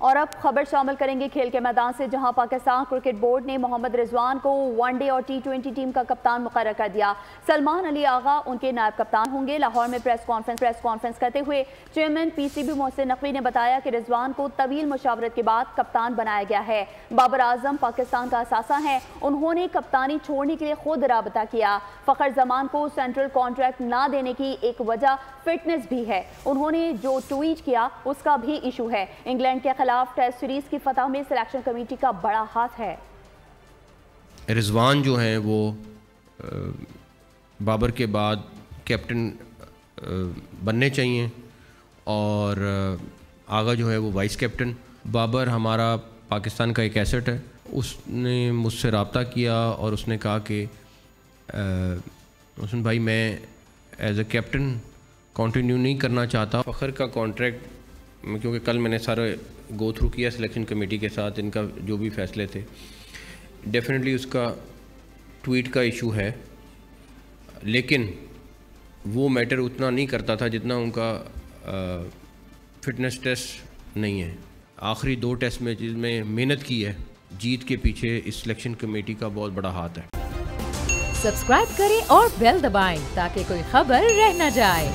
اور اب خبر شامل کریں گے کھیل کے میدان سے، جہاں پاکستان کرکٹ بورڈ نے محمد رضوان کو ون ڈے اور T20 ٹیم کا کپتان مقرر کر دیا۔ سلمان علی آغا ان کے نائب کپتان ہوں گے۔ لاہور میں پریس کانفرنس کرتے ہوئے چیئرمین PCB محسن نقوی نے بتایا کہ رضوان کو طویل مشاورت کے بعد کپتان بنایا گیا ہے۔ بابر اعظم پاکستان کا اثاثہ ہیں، انہوں نے کپتانی چھوڑنے کے لیے خود رابطہ کیا۔ فخر زمان کو سینٹرل کانٹریکٹ نہ دینے کی ایک وجہ فٹنس بھی ہے، انہوں نے جو ٹویٹ کیا اس کا بھی ایشو ہے۔ انگلینڈ کے خلاف ٹیسٹ سیریز کی فتح میں سلیکشن کمیٹی کا بڑا ہاتھ ہے۔ رضوان جو ہیں وہ بابر کے بعد کیپٹن بننے چاہیے اور آغا جو ہے وہ وائس کیپٹن۔ بابر ہمارا پاکستان کا ایک ایسٹ ہے، اس نے مجھ سے رابطہ کیا اور اس نے کہا کہ حسن بھائی میں ایز اے کیپٹن کنٹینیو نہیں کرنا چاہتا۔ فخر کا کانٹریکٹ کیونکہ کل میں نے سارا گو تھرو کیا سلیکشن کمیٹی کے ساتھ، ان کا جو بھی فیصلے تھے، ڈیفینیٹلی اس کا ٹویٹ کا ایشو ہے، لیکن وہ میٹر اتنا نہیں کرتا تھا جتنا ان کا فٹنس ٹیسٹ نہیں ہے۔ آخری 2 ٹیسٹ میچز میں محنت کی ہے، جیت کے پیچھے اس سلیکشن کمیٹی کا بہت بڑا ہاتھ ہے۔ سبسکرائب کریں اور بیل دبائیں تاکہ کوئی خبر رہ نہ جائے۔